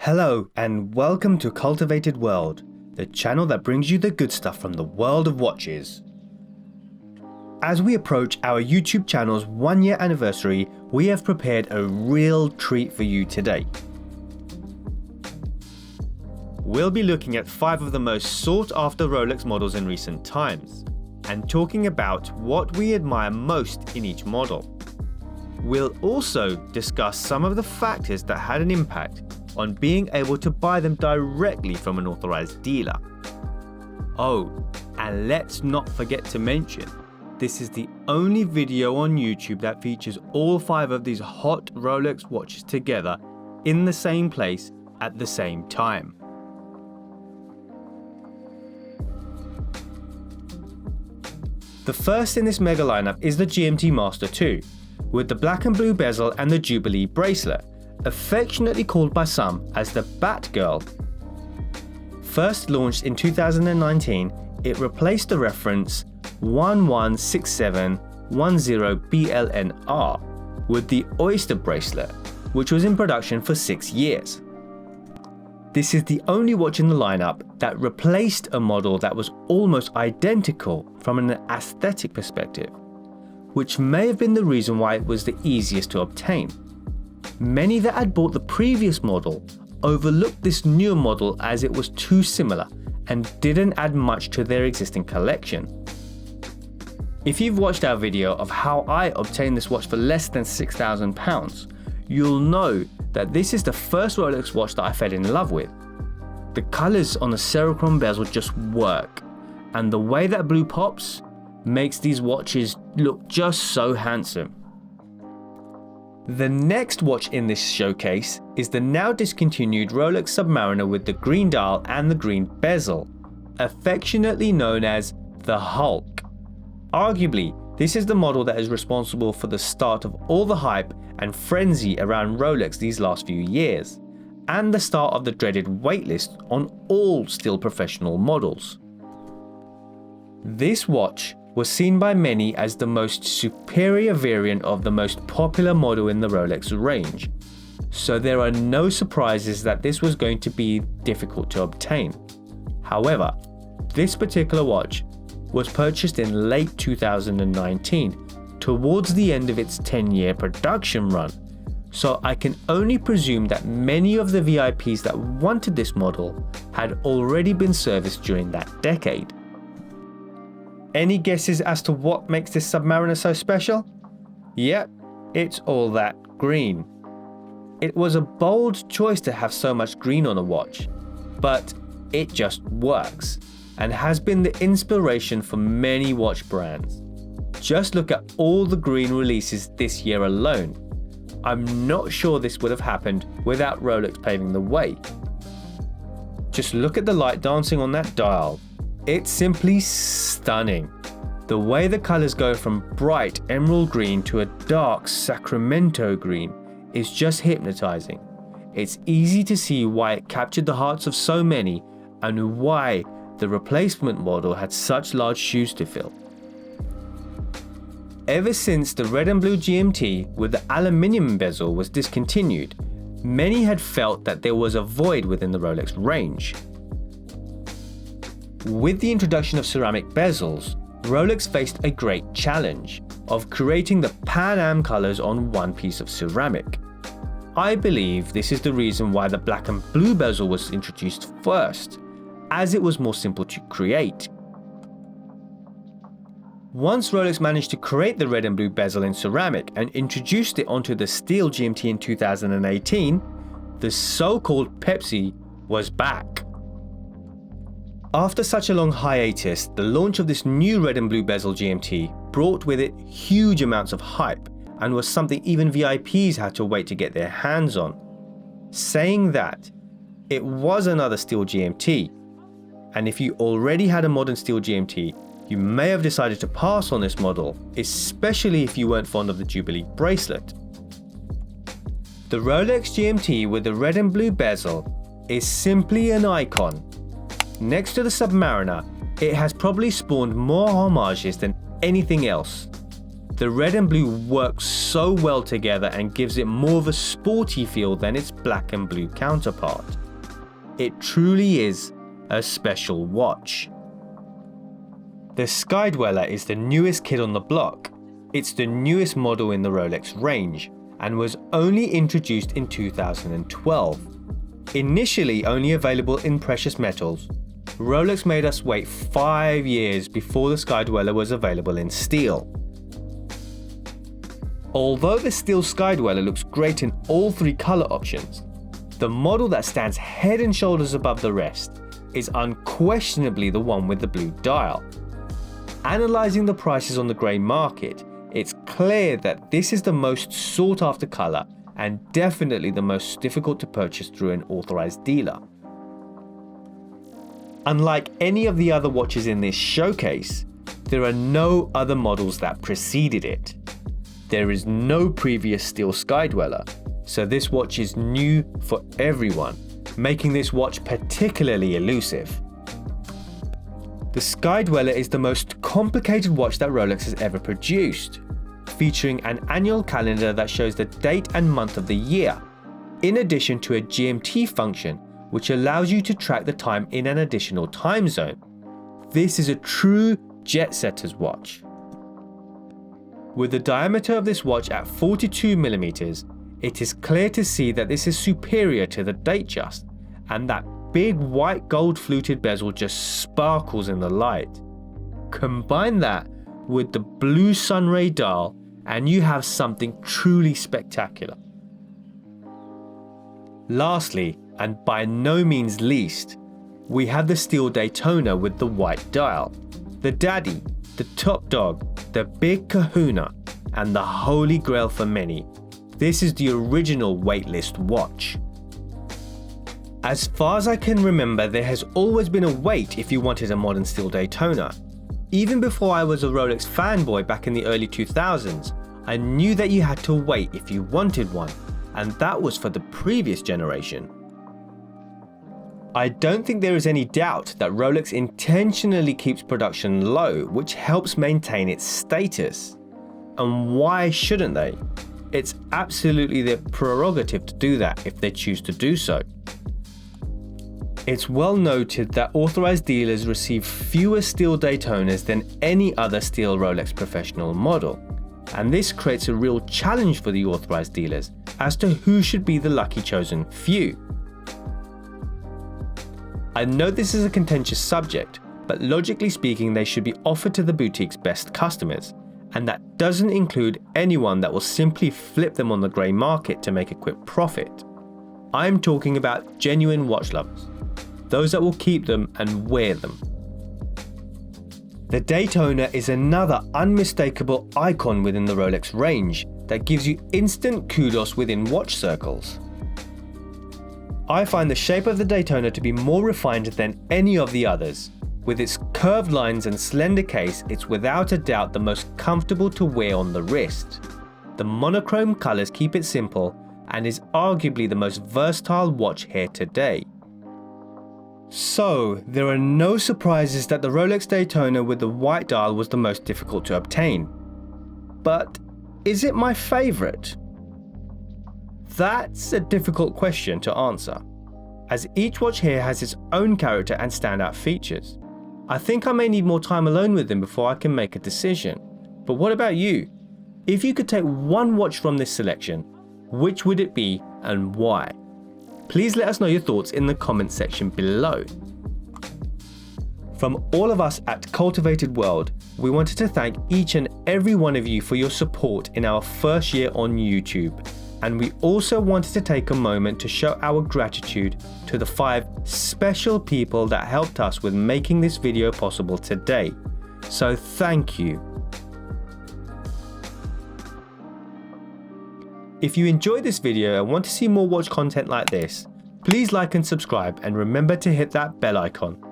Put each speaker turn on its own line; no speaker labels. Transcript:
Hello and welcome to Cultivated World, the channel that brings you the good stuff from the world of watches. As we approach our YouTube channel's 1-year anniversary, we have prepared a real treat for you today. We'll be looking at 5 of the most sought after Rolex models in recent times, and talking about what we admire most in each model. We'll also discuss some of the factors that had an impact on being able to buy them directly from an authorized dealer. Oh, and let's not forget to mention, this is the only video on YouTube that features all 5 of these hot Rolex watches together in the same place at the same time. The first in this mega lineup is the GMT-Master 2, with the black and blue bezel and the Jubilee bracelet, affectionately called by some as the Batgirl. First launched in 2019, it replaced the reference 116710BLNR with the Oyster bracelet, which was in production for 6 years. This is the only watch in the lineup that replaced a model that was almost identical from an aesthetic perspective, which may have been the reason why it was the easiest to obtain. Many that had bought the previous model overlooked this newer model as it was too similar and didn't add much to their existing collection. If you've watched our video of how I obtained this watch for less than £6,000, you'll know that this is the first Rolex watch that I fell in love with. The colours on the Cerochrome bezel just work, and the way that blue pops makes these watches look just so handsome. The next watch in this showcase is the now discontinued Rolex Submariner with the green dial and the green bezel, affectionately known as the Hulk. Arguably, this is the model that is responsible for the start of all the hype and frenzy around Rolex these last few years, and the start of the dreaded waitlist on all still professional models. This watch was seen by many as the most superior variant of the most popular model in the Rolex range, so there are no surprises that this was going to be difficult to obtain. However, this particular watch was purchased in late 2019, towards the end of its 10-year production run, so I can only presume that many of the VIPs that wanted this model had already been serviced during that decade. Any guesses as to what makes this Submariner so special? Yep, it's all that green. It was a bold choice to have so much green on a watch, but it just works and has been the inspiration for many watch brands. Just look at all the green releases this year alone. I'm not sure this would have happened without Rolex paving the way. Just look at the light dancing on that dial. It's simply stunning. The way the colors go from bright emerald green to a dark Sacramento green is just hypnotizing. It's easy to see why it captured the hearts of so many and why the replacement model had such large shoes to fill. Ever since the red and blue GMT with the aluminium bezel was discontinued, many had felt that there was a void within the Rolex range. With the introduction of ceramic bezels, Rolex faced a great challenge of creating the Pan Am colors on one piece of ceramic. I believe this is the reason why the black and blue bezel was introduced first, as it was more simple to create. Once Rolex managed to create the red and blue bezel in ceramic and introduced it onto the steel GMT in 2018, the so-called Pepsi was back. After such a long hiatus, the launch of this new red and blue bezel GMT brought with it huge amounts of hype and was something even VIPs had to wait to get their hands on. Saying that, it was another steel GMT, and if you already had a modern steel GMT, you may have decided to pass on this model, especially if you weren't fond of the Jubilee bracelet. The Rolex GMT with the red and blue bezel is simply an icon. Next to the Submariner, it has probably spawned more homages than anything else. The red and blue works so well together and gives it more of a sporty feel than its black and blue counterpart. It truly is a special watch. The Sky-Dweller is the newest kid on the block. It's the newest model in the Rolex range and was only introduced in 2012. Initially only available in precious metals, Rolex made us wait 5 years before the Sky-Dweller was available in steel. Although the steel Sky-Dweller looks great in all 3 color options, the model that stands head and shoulders above the rest is unquestionably the one with the blue dial. Analyzing the prices on the grey market, it's clear that this is the most sought after color and definitely the most difficult to purchase through an authorized dealer. Unlike any of the other watches in this showcase, there are no other models that preceded it. There is no previous steel Sky-Dweller, so this watch is new for everyone, making this watch particularly elusive. The Sky-Dweller is the most complicated watch that Rolex has ever produced, featuring an annual calendar that shows the date and month of the year, in addition to a GMT function which allows you to track the time in an additional time zone. This is a true jet-setter's watch. With the diameter of this watch at 42mm, it is clear to see that this is superior to the Datejust, and that big white gold fluted bezel just sparkles in the light. Combine that with the blue sunray dial and you have something truly spectacular. Lastly, and by no means least, we have the steel Daytona with the white dial. The daddy, the top dog, the big kahuna, and the holy grail for many. This is the original waitlist watch. As far as I can remember, there has always been a wait if you wanted a modern steel Daytona. Even before I was a Rolex fanboy back in the early 2000s, I knew that you had to wait if you wanted one, and that was for the previous generation. I don't think there is any doubt that Rolex intentionally keeps production low, which helps maintain its status. And why shouldn't they? It's absolutely their prerogative to do that if they choose to do so. It's well noted that authorized dealers receive fewer steel Daytonas than any other steel Rolex professional model, and this creates a real challenge for the authorized dealers as to who should be the lucky chosen few. I know this is a contentious subject, but logically speaking they should be offered to the boutique's best customers, and that doesn't include anyone that will simply flip them on the grey market to make a quick profit. I'm talking about genuine watch lovers, those that will keep them and wear them. The Daytona is another unmistakable icon within the Rolex range that gives you instant kudos within watch circles. I find the shape of the Daytona to be more refined than any of the others. With its curved lines and slender case, it's without a doubt the most comfortable to wear on the wrist. The monochrome colors keep it simple and is arguably the most versatile watch here today. So, there are no surprises that the Rolex Daytona with the white dial was the most difficult to obtain. But is it my favorite? That's a difficult question to answer, as each watch here has its own character and standout features. I think I may need more time alone with them before I can make a decision. But what about you? If you could take one watch from this selection, which would it be and why? Please let us know your thoughts in the comment section below. From all of us at Cultivated World, we wanted to thank each and every one of you for your support in our first year on YouTube. And we also wanted to take a moment to show our gratitude to the 5 special people that helped us with making this video possible today. So thank you. If you enjoyed this video and want to see more watch content like this, please like and subscribe and remember to hit that bell icon.